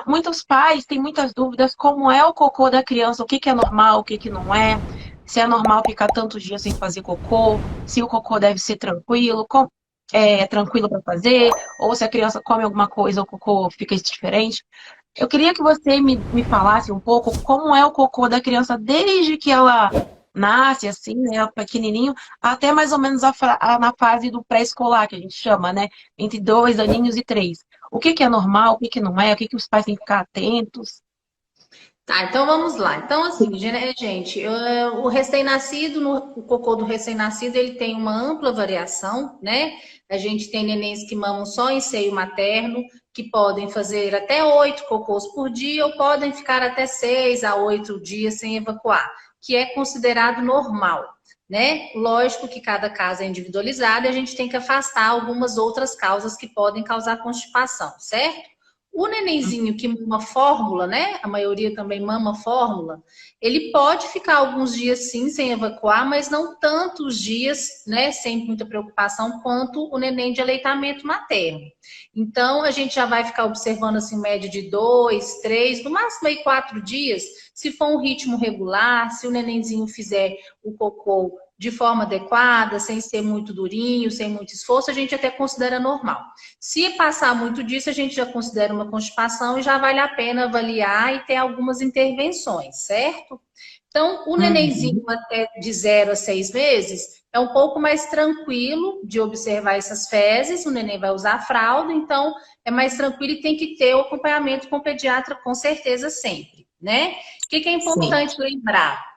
Muitos pais têm muitas dúvidas como é o cocô da criança, o que que é normal, o que que não é, se é normal ficar tantos dias sem fazer cocô, se o cocô deve ser tranquilo, tranquilo para fazer, ou se a criança come alguma coisa, o cocô fica diferente. Eu queria que você me falasse um pouco como é o cocô da criança desde que ela nasce, assim, né, pequenininho, até mais ou menos na fase do pré-escolar, que a gente chama, né, entre 2 aninhos e 3. O que que é normal, o que que não é, o que que os pais têm que ficar atentos. Tá, então vamos lá. Então, assim, gente, o recém-nascido, o cocô do recém-nascido, ele tem uma ampla variação, né? A gente tem nenéns que mamam só em seio materno, que podem fazer até 8 cocôs por dia, ou podem ficar até 6 a 8 dias sem evacuar, que é considerado normal, né? Lógico que cada caso é individualizado e a gente tem que afastar algumas outras causas que podem causar constipação, certo? O nenenzinho que mama fórmula, né? A maioria também mama fórmula. Ele pode ficar alguns dias sim sem evacuar, mas não tantos dias, né? Sem muita preocupação quanto o neném de aleitamento materno. Então a gente já vai ficar observando assim média de 2, 3, no máximo aí 4 dias. Se for um ritmo regular, se o nenenzinho fizer o cocô de forma adequada, sem ser muito durinho, sem muito esforço, a gente até considera normal. Se passar muito disso, a gente já considera uma constipação e já vale a pena avaliar e ter algumas intervenções, certo? Então, o nenenzinho Uhum. até de 0 a 6 meses é um pouco mais tranquilo de observar essas fezes, o neném vai usar fralda, então é mais tranquilo e tem que ter o acompanhamento com o pediatra com certeza sempre, né? O que é Sim. importante lembrar?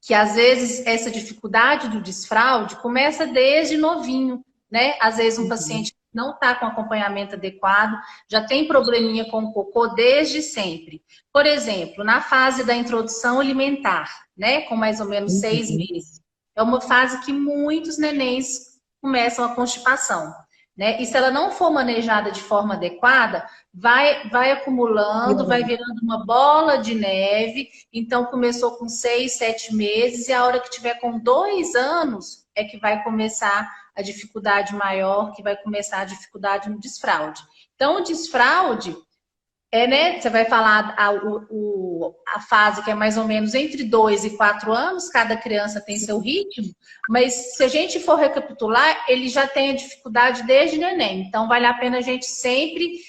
Que às vezes essa dificuldade do desfraude começa desde novinho, né? Às vezes um Uhum. paciente não está com acompanhamento adequado, já tem probleminha com o cocô desde sempre. Por exemplo, na fase da introdução alimentar, né? Com mais ou menos seis Uhum. meses. É uma fase que muitos nenéns começam a constipação, né? E se ela não for manejada de forma adequada, vai acumulando, vai Piorando. virando uma bola de neve. Então, começou com 6, 7 meses, e a hora que tiver com 2 anos é que vai começar a dificuldade maior, que vai começar a dificuldade no desfraude. Então, o desfraude né? Você vai falar a fase que é mais ou menos entre 2 e 4 anos, cada criança tem seu ritmo, mas se a gente for recapitular, ele já tem a dificuldade desde neném. Então, vale a pena a gente sempre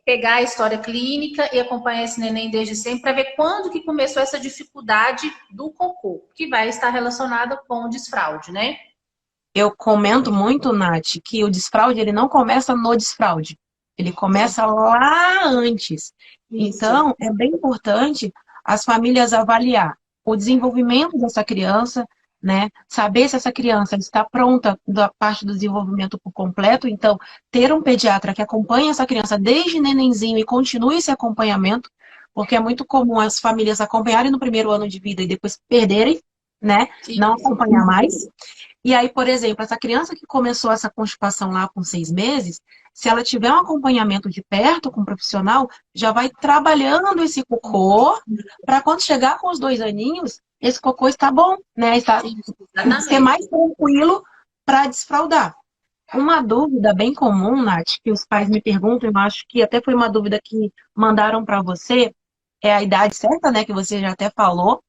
pegar a história clínica e acompanhar esse neném desde sempre para ver quando que começou essa dificuldade do cocô, que vai estar relacionada com o desfraude, né? Eu comento muito, Nath, que o desfraude ele não começa no desfraude, ele começa lá antes. Isso. Então, é bem importante as famílias avaliar o desenvolvimento dessa criança, né? Saber se essa criança está pronta da parte do desenvolvimento por completo. Então, ter um pediatra que acompanhe essa criança desde nenenzinho e continue esse acompanhamento, porque é muito comum as famílias acompanharem no primeiro ano de vida e depois perderem, né? Não Isso. acompanhar mais. E aí, por exemplo, essa criança que começou essa constipação lá com 6 meses, se ela tiver um acompanhamento de perto com um profissional, já vai trabalhando esse cocô para quando chegar com os 2 aninhos, esse cocô está bom, né? Está Isso, ser mais exatamente. tranquilo para desfraldar. Uma dúvida bem comum, Nath, que os pais me perguntam, eu acho que até foi uma dúvida que mandaram para você, é a idade certa, né? Que você já até falou,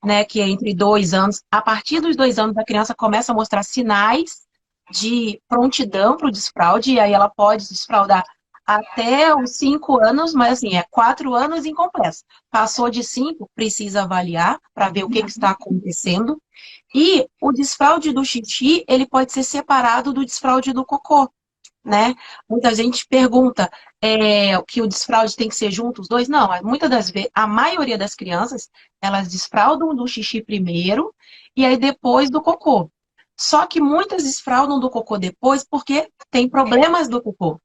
né, que é entre 2 anos. A partir dos 2 anos, a criança começa a mostrar sinais de prontidão para o desfraude, e aí ela pode desfraudar até os 5 anos, mas assim, é 4 anos incompletos. Passou de 5, precisa avaliar para ver o que está acontecendo. E o desfraude do xixi, ele pode ser separado do desfraude do cocô, né? Muita gente pergunta que o desfraude tem que ser junto os dois. Não, muitas das vezes, a maioria das crianças, elas desfraudam do xixi primeiro e aí depois do cocô. Só que muitas desfraudam do cocô depois porque tem problemas do cocô,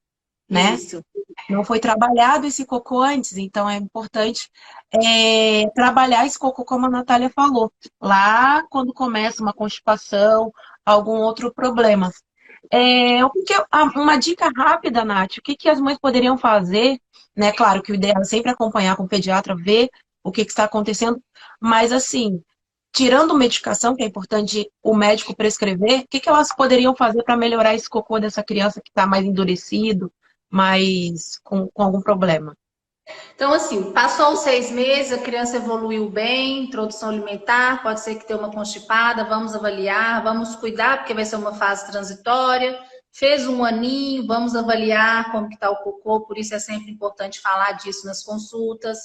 né? Isso. Não foi trabalhado esse cocô antes, então é importante trabalhar esse cocô, como a Natália falou, lá quando começa uma constipação, algum outro problema. Uma dica rápida, Nath, o que que as mães poderiam fazer, né? Claro que o ideal é sempre acompanhar com o pediatra, ver o que que está acontecendo, mas assim, tirando medicação, que é importante o médico prescrever, o que que elas poderiam fazer para melhorar esse cocô dessa criança que está mais endurecido, mais com algum problema. Então, assim, passou os 6 meses, a criança evoluiu bem, introdução alimentar, pode ser que tenha uma constipada, vamos avaliar, vamos cuidar, porque vai ser uma fase transitória. Fez um aninho, vamos avaliar como que está o cocô, por isso é sempre importante falar disso nas consultas.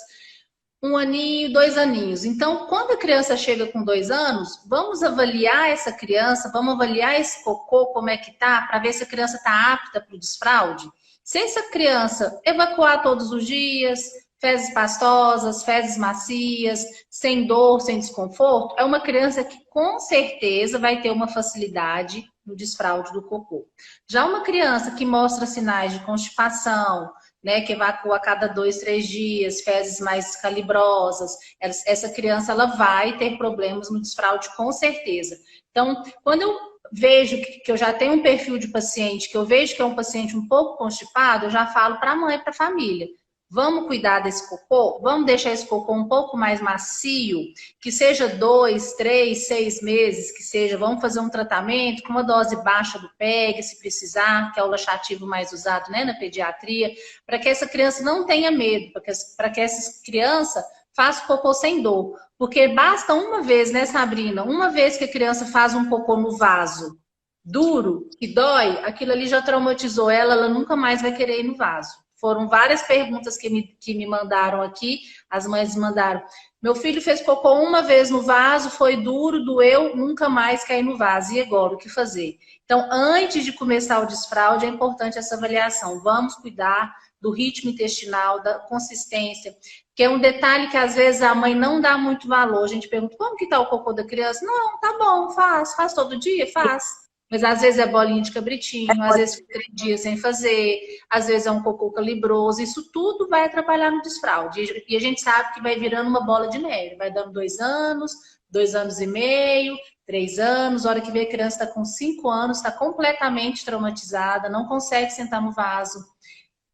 Um aninho, 2 aninhos. Então, quando a criança chega com 2 anos, vamos avaliar essa criança, vamos avaliar esse cocô, como é que tá, para ver se a criança está apta para o desfraude. Se essa criança evacuar todos os dias, fezes pastosas, fezes macias, sem dor, sem desconforto, é uma criança que com certeza vai ter uma facilidade no desfraude do cocô. Já uma criança que mostra sinais de constipação, né, que evacua a cada 2, 3 dias, fezes mais calibrosas, essa criança ela vai ter problemas no desfraude com certeza. Então, quando eu vejo que eu já tenho um perfil de paciente, que eu vejo que é um paciente um pouco constipado, eu já falo para a mãe e para a família. Vamos cuidar desse cocô? Vamos deixar esse cocô um pouco mais macio, que seja 2, 3, 6 meses, que seja, vamos fazer um tratamento com uma dose baixa do PEG, se precisar, que é o laxativo mais usado, né, na pediatria, para que essa criança não tenha medo, para que essa criança faça cocô sem dor. Porque basta uma vez, né, Sabrina? Uma vez que a criança faz um cocô no vaso duro, que dói, aquilo ali já traumatizou ela, ela nunca mais vai querer ir no vaso. Foram várias perguntas que me mandaram aqui, as mães mandaram. Meu filho fez cocô uma vez no vaso, foi duro, doeu, nunca mais quer ir no vaso. E agora, o que fazer? Então, antes de começar o desfraude, é importante essa avaliação. Vamos cuidar do ritmo intestinal, da consistência, que é um detalhe que às vezes a mãe não dá muito valor. A gente pergunta, como que tá o cocô da criança? Não, tá bom, faz todo dia? Faz. Mas às vezes é bolinha de cabritinho, às vezes fica 3 dias sem fazer, às vezes é um cocô calibroso, isso tudo vai atrapalhar no desfraude. E a gente sabe que vai virando uma bola de neve, vai dando 2 anos, 2 anos e meio, 3 anos, a hora que vê a criança está com 5 anos, está completamente traumatizada, não consegue sentar no vaso,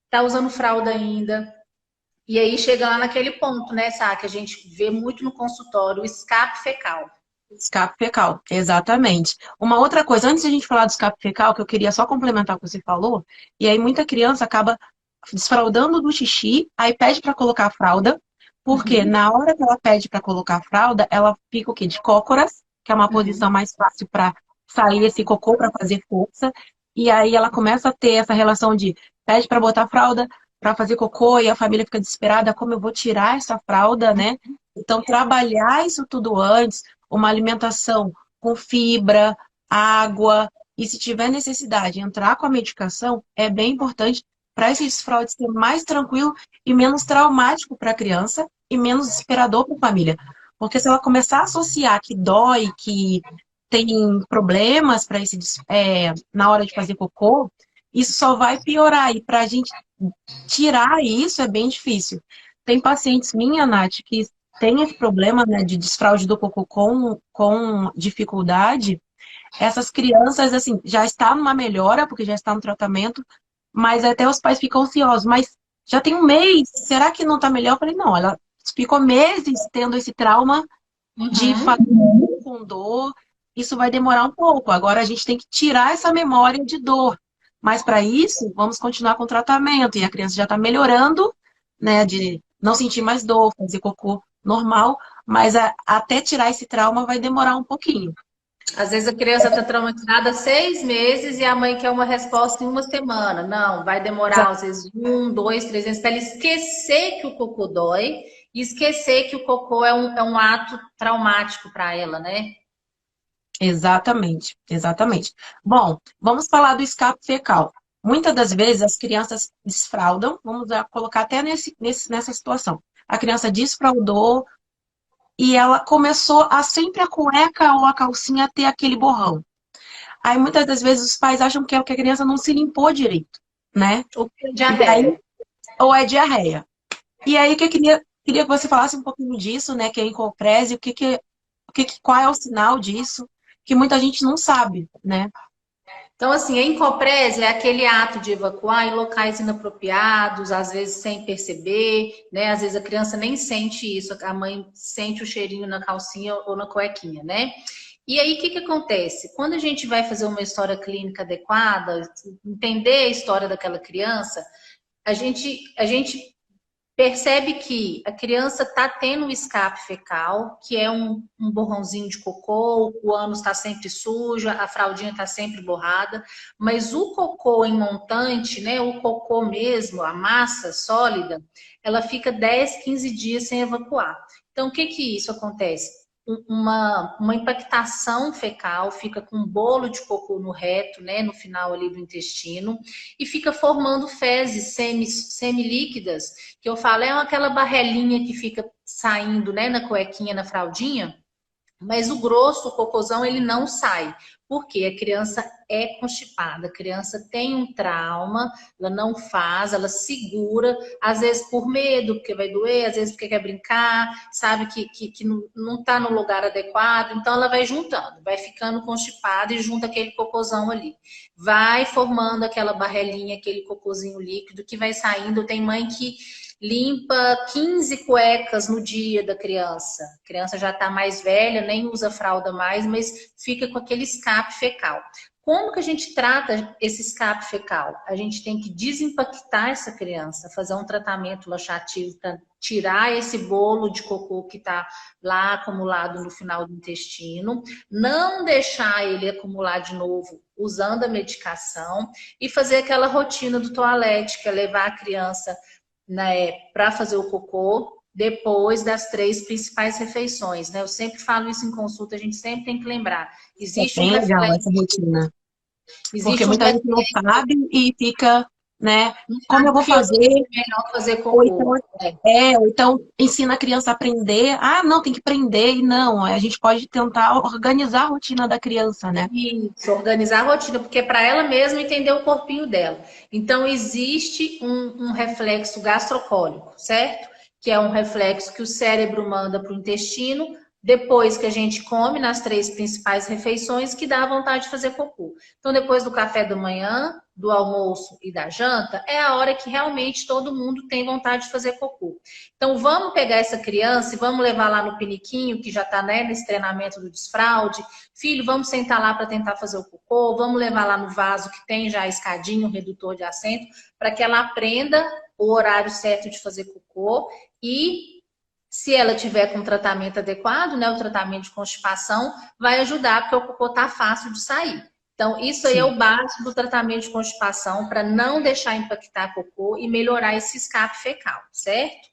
está usando fralda ainda. E aí chega lá naquele ponto, né, Sá, que a gente vê muito no consultório, o escape fecal. Escape fecal, exatamente. Uma outra coisa, antes de a gente falar do escape fecal, que eu queria só complementar o que você falou, e aí muita criança acaba desfraldando do xixi, aí pede para colocar a fralda, porque na hora que ela pede para colocar a fralda, ela fica o quê? De cócoras, que é uma posição mais fácil para sair esse cocô, para fazer força, e aí ela começa a ter essa relação de pede para botar a fralda, para fazer cocô, e a família fica desesperada, como eu vou tirar essa fralda, né? Então, trabalhar isso tudo antes, uma alimentação com fibra, água, e se tiver necessidade, entrar com a medicação, é bem importante para esse desfraude ser mais tranquilo e menos traumático para a criança e menos desesperador para a família. Porque se ela começar a associar que dói, que tem problemas para esse na hora de fazer cocô, isso só vai piorar. E para a gente tirar isso é bem difícil. Tem pacientes minha, Nath, que tem esse problema, né, de desfraude do cocô com dificuldade. Essas crianças, assim, já estão numa melhora, porque já está no tratamento, mas até os pais ficam ansiosos. Mas já tem um mês, será que não está melhor? Eu falei, não, ela ficou meses tendo esse trauma de fazer com dor, isso vai demorar um pouco. Agora a gente tem que tirar essa memória de dor. Mas para isso, vamos continuar com o tratamento. E a criança já está melhorando, né, de não sentir mais dor, fazer cocô normal, mas até tirar esse trauma vai demorar um pouquinho. Às vezes a criança está traumatizada há 6 meses e a mãe quer uma resposta em uma semana. Não, vai demorar às vezes 1, 2, 3 meses para ela esquecer que o cocô dói e esquecer que o cocô é um ato traumático para ela, né? Exatamente, exatamente. Bom, vamos falar do escape fecal. Muitas das vezes as crianças desfraldam, vamos colocar até nessa situação. A criança desfraldou e ela começou a sempre a cueca ou a calcinha ter aquele borrão. Aí muitas das vezes os pais acham que é porque a criança não se limpou direito, né? Ou Aí, ou é diarreia. E aí que eu queria que você falasse um pouquinho disso, né? Que é encoprese, qual é o sinal disso, que muita gente não sabe, né? Então, assim, a encoprese é aquele ato de evacuar em locais inapropriados, às vezes sem perceber, né? Às vezes a criança nem sente isso, a mãe sente o cheirinho na calcinha ou na cuequinha, né? E aí, o que acontece? Quando a gente vai fazer uma história clínica adequada, entender a história daquela criança, a gente percebe que a criança está tendo um escape fecal, que é um borrãozinho de cocô, o ânus está sempre sujo, a fraldinha está sempre borrada, mas o cocô em montante, né, o cocô mesmo, a massa sólida, ela fica 10, 15 dias sem evacuar. Então, o que que isso acontece? Uma impactação fecal, fica com um bolo de cocô no reto, né, no final ali do intestino, e fica formando fezes semilíquidas, que eu falo, é aquela barrelinha que fica saindo, né, na cuequinha, na fraldinha, mas o grosso, o cocôzão, ele não sai. Porque a criança é constipada, a criança tem um trauma, ela não faz, ela segura, às vezes por medo, porque vai doer, às vezes porque quer brincar, sabe que não está no lugar adequado, então ela vai juntando, vai ficando constipada e junta aquele cocôzão ali. Vai formando aquela barrelinha, aquele cocôzinho líquido que vai saindo. Tem mãe que limpa 15 cuecas no dia da criança. A criança já está mais velha, nem usa fralda mais, mas fica com aquele escape fecal. Como que a gente trata esse escape fecal? A gente tem que desimpactar essa criança, fazer um tratamento laxativo para tirar esse bolo de cocô que está lá acumulado no final do intestino, não deixar ele acumular de novo usando a medicação e fazer aquela rotina do toalete, que é levar a criança, né, para fazer o cocô depois das 3 principais refeições, né? Eu sempre falo isso em consulta, a gente sempre tem que lembrar. É Existe um bem legal reflexo, essa rotina. Porque existe um muita gente não reflexo, sabe e fica, né? não Como eu sabe vou que fazer? é melhor fazer Ou então, cocô. É. ou então ensina a criança a aprender. Ah, não, tem que prender. E não, a gente pode tentar organizar a rotina da criança, né? Isso, organizar a rotina, porque é para ela mesma entender o corpinho dela. Então, existe um reflexo gastrocólico, certo? Que é um reflexo que o cérebro manda para o intestino, depois que a gente come nas 3 principais refeições, que dá vontade de fazer cocô. Então, depois do café da manhã, do almoço e da janta, é a hora que realmente todo mundo tem vontade de fazer cocô. Então, vamos pegar essa criança e vamos levar lá no piniquinho, que já está, né, nesse treinamento do desfraude. Filho, vamos sentar lá para tentar fazer o cocô, vamos levar lá no vaso que tem já a escadinha, o redutor de assento, para que ela aprenda o horário certo de fazer cocô e, se ela tiver com o tratamento adequado, né, o tratamento de constipação, vai ajudar, porque o cocô tá fácil de sair. Então, isso aí é Sim. o básico do tratamento de constipação para não deixar impactar cocô e melhorar esse escape fecal, certo?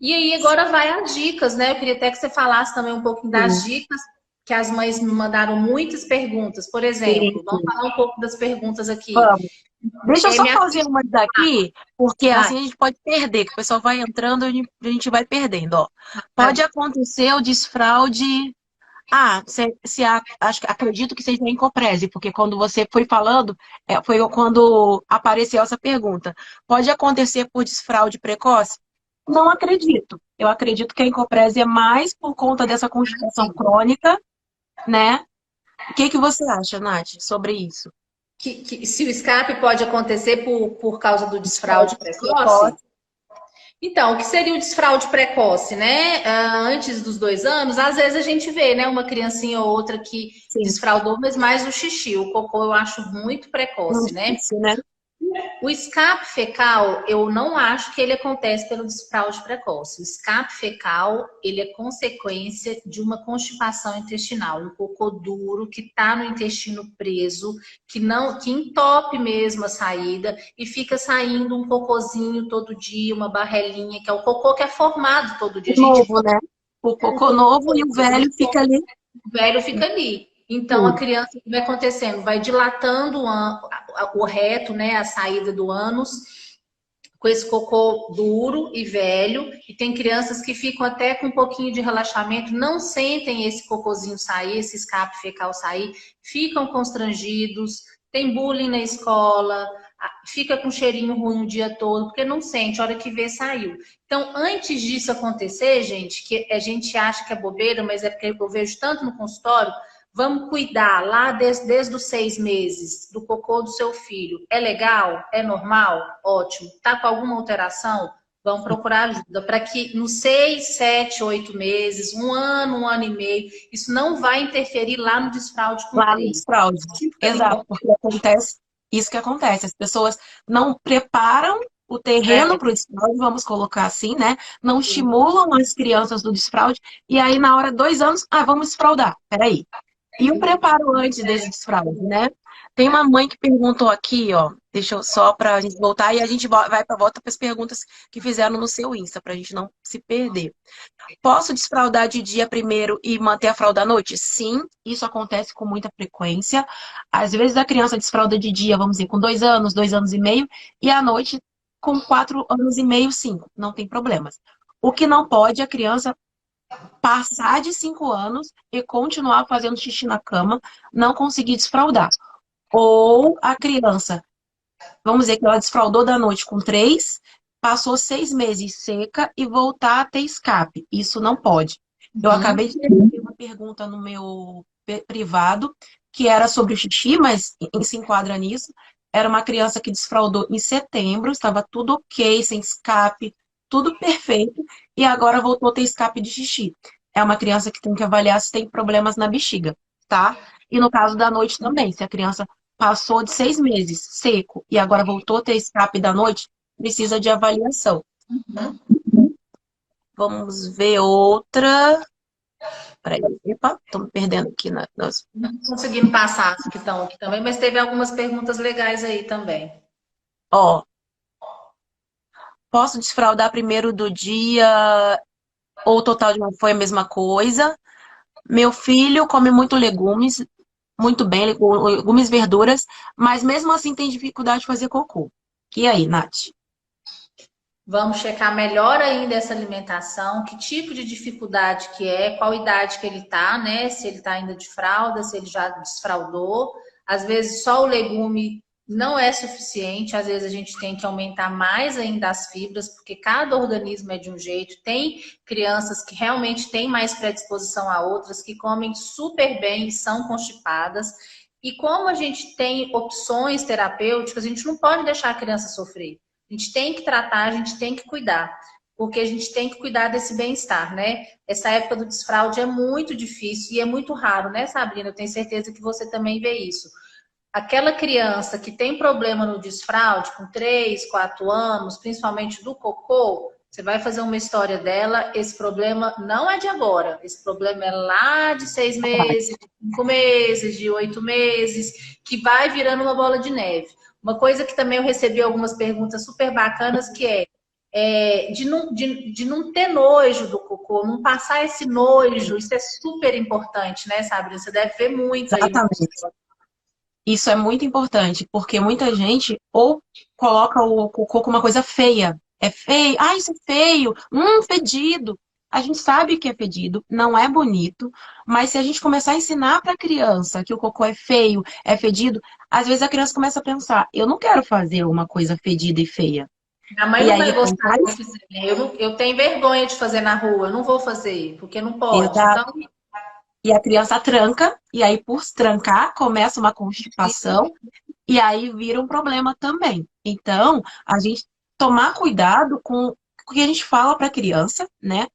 E aí agora vai as dicas, né? Eu queria até que você falasse também um pouquinho das Sim. dicas, que as mães me mandaram muitas perguntas. Por exemplo, vamos Sim. falar um pouco das perguntas aqui. Vamos. Deixa eu só Minha fazer uma daqui, porque vai, assim a gente pode perder, que o pessoal vai entrando e a gente vai perdendo, ó. vai. Pode acontecer o desfraude. Ah, acredito que seja encoprese, porque quando você foi falando, foi quando apareceu essa pergunta. Pode acontecer por desfraude precoce? Não acredito. Eu acredito que a encoprese é mais por conta dessa constipação Sim. crônica, né? O que que você acha, Nath, sobre isso? Se o escape pode acontecer por causa do desfraude Desfraude precoce? precoce. Então, o que seria o desfraude precoce, né? Antes dos 2 anos, às vezes a gente vê, né, uma criancinha ou outra que Sim, desfraudou, mas mais o xixi. O cocô eu acho muito não precoce, né? difícil, né? O escape fecal, eu não acho que ele acontece pelo desfraude precoce. O escape fecal, ele é consequência de uma constipação intestinal, um cocô duro que está no intestino preso, que entope mesmo a saída e fica saindo um cocôzinho todo dia, uma barrelinha, que é o cocô que é formado todo dia. A O gente novo, forma né? O um cocô cocô novo e todo o dia, a velho gente fica ali. o velho fica ali. Então, a Tudo. criança, o que vai acontecendo? Vai dilatando o reto, né, a saída do ânus, com esse cocô duro e velho. E tem crianças que ficam até com um pouquinho de relaxamento, não sentem esse cocôzinho sair, esse escape fecal sair, ficam constrangidos, tem bullying na escola, fica com cheirinho ruim o dia todo, porque não sente, a hora que vê, saiu. Então, antes disso acontecer, gente, que a gente acha que é bobeira, mas é porque eu vejo tanto no consultório, vamos cuidar lá desde os 6 meses do cocô do seu filho. É legal? É normal? Ótimo. Tá com alguma alteração? Vamos procurar ajuda para que nos 6, 7, 8 meses, um ano e meio, isso não vai interferir lá no desfraude com Lá no 3. desfraude. Fica ali Exato, porque acontece isso que acontece. As pessoas não preparam o terreno É. para o desfraude, vamos colocar assim, né? Não estimulam as crianças do desfraude, e aí na hora 2 anos, vamos desfraudar. Peraí. E o preparo antes desse desfraude, né? Tem uma mãe que perguntou aqui, ó, deixa eu só para a gente voltar e a gente vai para volta para as perguntas que fizeram no seu Insta, para a gente não se perder. Posso desfraldar de dia primeiro e manter a fralda à noite? Sim, isso acontece com muita frequência. Às vezes a criança desfralda de dia, vamos dizer, com 2 anos, 2 anos e meio, e à noite com 4 anos e meio, 5. Não tem problemas. O que não pode é a criança passar de 5 anos e continuar fazendo xixi na cama, não conseguir desfraldar. Ou a criança, vamos dizer que ela desfraldou da noite com 3, passou 6 meses seca e voltar a ter escape. Isso não pode. Eu Uhum. acabei de receber uma pergunta no meu privado, que era sobre o xixi, mas se enquadra nisso. Era uma criança que desfraldou em setembro, estava tudo ok, sem escape, tudo perfeito, e agora voltou a ter escape de xixi. É uma criança que tem que avaliar se tem problemas na bexiga, tá? E no caso da noite também, se a criança passou de 6 meses seco e agora voltou a ter escape da noite, precisa de avaliação. Uhum. Vamos ver outra. Peraí, epa, estou me perdendo aqui nas. Não conseguindo passar as que estão aqui também, mas teve algumas perguntas legais aí também. Ó, posso desfraldar primeiro do dia ou o total de uma foi a mesma coisa? Meu filho come muito legumes, muito bem, legumes, verduras, mas mesmo assim tem dificuldade de fazer cocô. E aí, Nath? Vamos checar melhor ainda essa alimentação, que tipo de dificuldade que é, qual idade que ele tá, né? Se ele tá ainda de fralda, se ele já desfraldou. Às vezes só o legume não é suficiente, às vezes a gente tem que aumentar mais ainda as fibras, porque cada organismo é de um jeito. Tem crianças que realmente têm mais predisposição a outras, que comem super bem e são constipadas. E como a gente tem opções terapêuticas, a gente não pode deixar a criança sofrer. A gente tem que tratar, a gente tem que cuidar, porque a gente tem que cuidar desse bem-estar, né? Essa época do desfraude é muito difícil e é muito raro, né, Sabrina? Eu tenho certeza que você também vê isso. Aquela criança que tem problema no desfraude, com 3, 4 anos, principalmente do cocô, você vai fazer uma história dela, esse problema não é de agora, esse problema é lá de 6 meses, de 5 meses, de 8 meses, que vai virando uma bola de neve. Uma coisa que também eu recebi algumas perguntas super bacanas, que de não ter nojo do cocô, não passar esse nojo, isso é super importante, né, Sabrina? Você deve ver muito aí no Exatamente. Isso é muito importante, porque muita gente ou coloca o cocô como uma coisa feia. É feio, isso é feio, fedido. A gente sabe que é fedido, não é bonito, mas se a gente começar a ensinar para a criança que o cocô é feio, é fedido, às vezes a criança começa a pensar, eu não quero fazer uma coisa fedida e feia. Minha mãe E não aí vai ele gostar faz, se eu fizer. Eu tenho vergonha de fazer na rua, eu não vou fazer, porque não pode. Então, e a criança tranca, e aí por trancar começa uma constipação, e aí vira um problema também. Então, a gente tomar cuidado com o que a gente fala para a criança, né?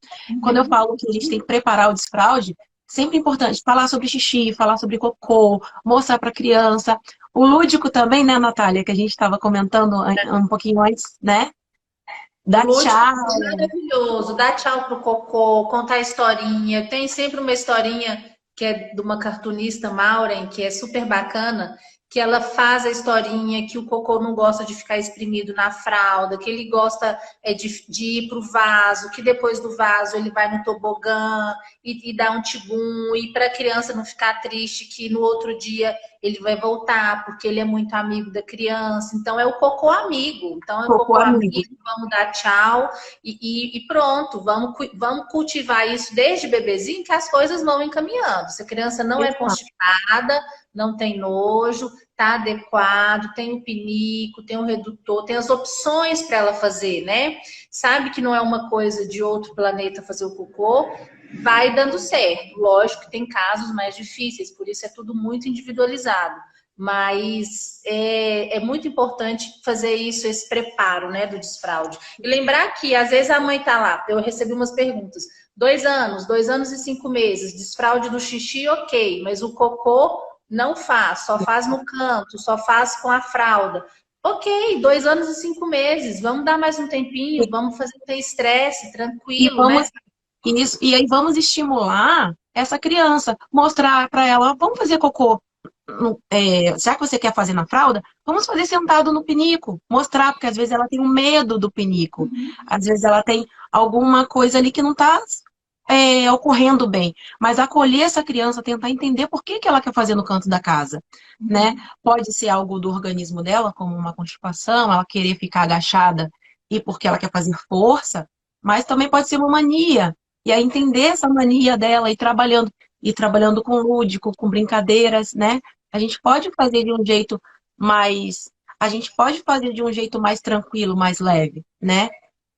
Quando eu falo que a gente tem que preparar o desfraude, sempre é importante falar sobre xixi, falar sobre cocô, mostrar para a criança. O lúdico também, né, Natália, que a gente estava comentando um pouquinho antes, né? o Dá lúdico tchau. é maravilhoso, dá tchau pro cocô, contar historinha. Tem sempre uma historinha que é de uma cartunista, Maureen, que é super bacana, que ela faz a historinha que o cocô não gosta de ficar espremido na fralda, que ele gosta de ir pro vaso, que depois do vaso ele vai no tobogã e dá um tibum, e para a criança não ficar triste que no outro dia ele vai voltar, porque ele é muito amigo da criança. Então é o cocô amigo. Então é o Cocô cocô amigo. amigo, vamos dar tchau e pronto, vamos cultivar isso desde bebezinho que as coisas vão encaminhando. Se a criança não é Exato. constipada, não tem nojo, tá adequado, tem o pinico, tem o redutor, tem as opções para ela fazer, né? Sabe que não é uma coisa de outro planeta fazer o cocô, vai dando certo. Lógico que tem casos mais difíceis, por isso é tudo muito individualizado. Mas é muito importante fazer isso, esse preparo, né, do desfraude. E lembrar que, às vezes, a mãe tá lá, eu recebi umas perguntas. 2 anos, 2 anos e 5 meses, desfraude do xixi, ok, mas o cocô não faz, só faz no canto, só faz com a fralda. Ok, 2 anos e 5 meses, vamos dar mais um tempinho, vamos fazer sem estresse, E tranquilo, né? vamos isso, e aí vamos estimular essa criança, mostrar para ela, vamos fazer cocô. Já que você quer fazer na fralda, vamos fazer sentado no pinico, mostrar, porque às vezes ela tem um medo do pinico, às vezes ela tem alguma coisa ali que não está ocorrendo bem, mas acolher essa criança, tentar entender por que que ela quer fazer no canto da casa, né? Pode ser algo do organismo dela, como uma constipação, ela querer ficar agachada e porque ela quer fazer força, mas também pode ser uma mania, e aí entender essa mania dela e trabalhando com lúdico, com brincadeiras, né? A gente pode fazer de um jeito mais. A gente pode fazer de um jeito mais tranquilo, mais leve, né?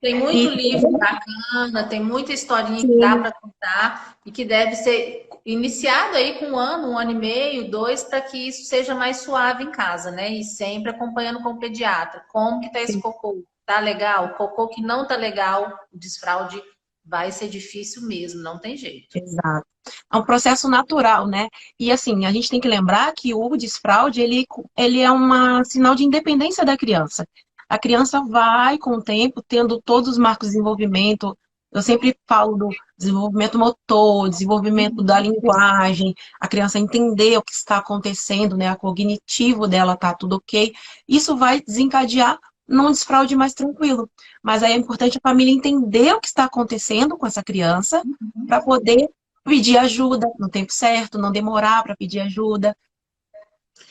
Tem muito E livro bacana, tem muita historinha que dá sim, para contar e que deve ser iniciado aí com 1 ano e meio, 2, para que isso seja mais suave em casa, né? E sempre acompanhando com o pediatra. Como que tá esse sim, cocô? Tá legal? O cocô que não tá legal, o desfraude vai ser difícil mesmo, não tem jeito. exato. É um processo natural, né? E assim, a gente tem que lembrar que o desfraude, ele é um sinal de independência da criança. A criança vai, com o tempo, tendo todos os marcos de desenvolvimento. Eu sempre falo do desenvolvimento motor, desenvolvimento da linguagem, a criança entender o que está acontecendo, né? O cognitivo dela tá tudo ok. Isso vai desencadear num desfraude mais tranquilo. Mas aí é importante a família entender o que está acontecendo com essa criança para poder pedir ajuda no tempo certo, não demorar para pedir ajuda,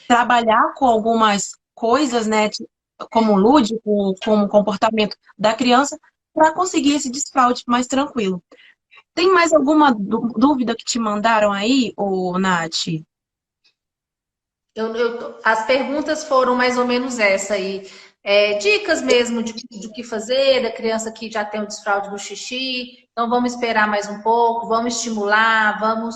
trabalhar com algumas coisas, né, como lúdico, como comportamento da criança, para conseguir esse desfraude mais tranquilo. Tem mais alguma dúvida que te mandaram aí, ô, Nath? As perguntas foram mais ou menos essa aí. Dicas mesmo de que fazer, da criança que já tem o desfraude do xixi. Então, vamos esperar mais um pouco, vamos estimular, vamos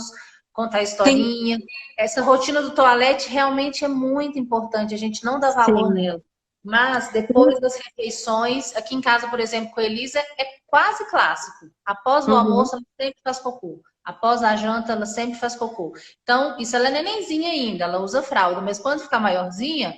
contar Tem, historinha. Essa rotina do toalete realmente é muito importante, a gente não dá valor sim. nela. Mas, depois das refeições, aqui em casa, por exemplo, com a Elisa, é quase clássico. Após o Uhum, almoço, ela sempre faz cocô. Após a janta, ela sempre faz cocô. Então, isso ela é nenenzinha ainda, ela usa fralda, mas quando ficar maiorzinha,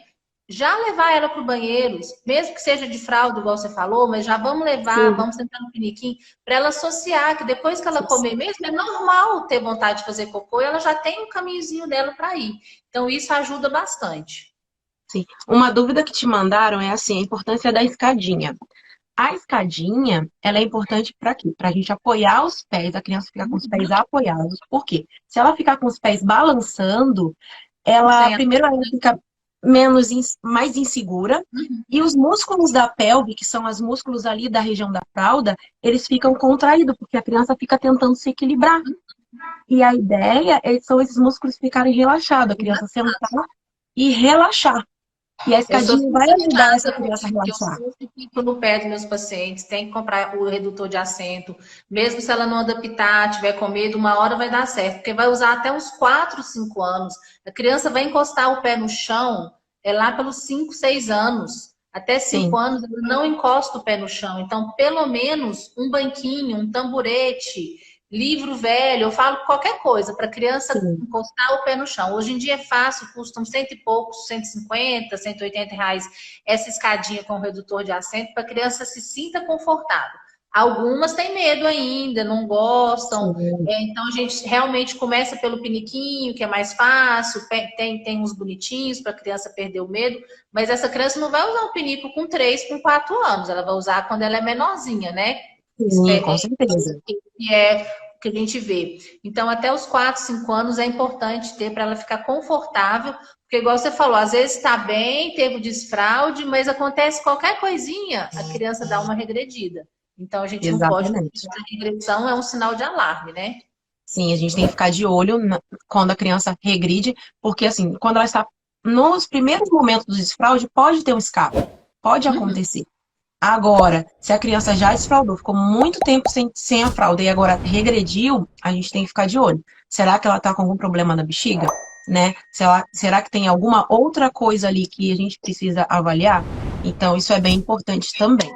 já levar ela para o banheiro, mesmo que seja de fralda, igual você falou, mas já vamos levar, sim. vamos sentar no piniquinho, para ela associar que depois que ela comer mesmo, é normal ter vontade de fazer cocô e ela já tem um caminhozinho dela para ir. Então, isso ajuda bastante. Sim. Uma dúvida que te mandaram é assim, a importância da escadinha. A escadinha, ela é importante para quê? Para a gente apoiar os pés, a criança ficar com os pés apoiados. Por quê? Se ela ficar com os pés balançando, ela Sem a... primeiro ela fica mais insegura e os músculos da pelve, que são os músculos ali da região da fralda, eles ficam contraídos porque a criança fica tentando se equilibrar. E a ideia são esses músculos ficarem relaxados, a criança sentar e relaxar. E a Eu sou escadinha vai ajudar essa fiscalizada por criança a isso, porque eu relaxar. sempre fico no pé dos meus pacientes, tem que comprar o redutor de assento. Mesmo se ela não adaptar, tiver com medo, uma hora vai dar certo, porque vai usar até uns 4, 5 anos. A criança vai encostar o pé no chão lá pelos 5, 6 anos. Até 5 Sim, anos ela não encosta o pé no chão. Então, pelo menos um banquinho, um tamborete, livro velho, eu falo qualquer coisa para a criança sim. encostar o pé no chão. Hoje em dia é fácil, custam cento e poucos, 150, R$ 180 essa escadinha com redutor de assento para a criança se sinta confortável. Algumas têm medo ainda, não gostam. Sim. Então a gente realmente começa pelo piniquinho, que é mais fácil, tem uns bonitinhos para a criança perder o medo, mas essa criança não vai usar um pinico com 3, com 4 anos, ela vai usar quando ela é menorzinha, né? Sim, com certeza. Que é o que a gente vê. Então, até os 4, 5 anos é importante ter para ela ficar confortável, porque, igual você falou, às vezes está bem, teve o desfraude, mas acontece qualquer coisinha, a criança dá uma regredida. Então, a gente não pode. Exatamente. Essa regressão é um sinal de alarme, né? Sim, a gente tem que ficar de olho quando a criança regride, porque assim, quando ela está nos primeiros momentos do desfraude, pode ter um escape, pode Uhum. acontecer. Agora, se a criança já desfraudou, ficou muito tempo sem a fralda e agora regrediu, a gente tem que ficar de olho. Será que ela está com algum problema na bexiga? Né? Será que tem alguma outra coisa ali que a gente precisa avaliar? Então, isso é bem importante também.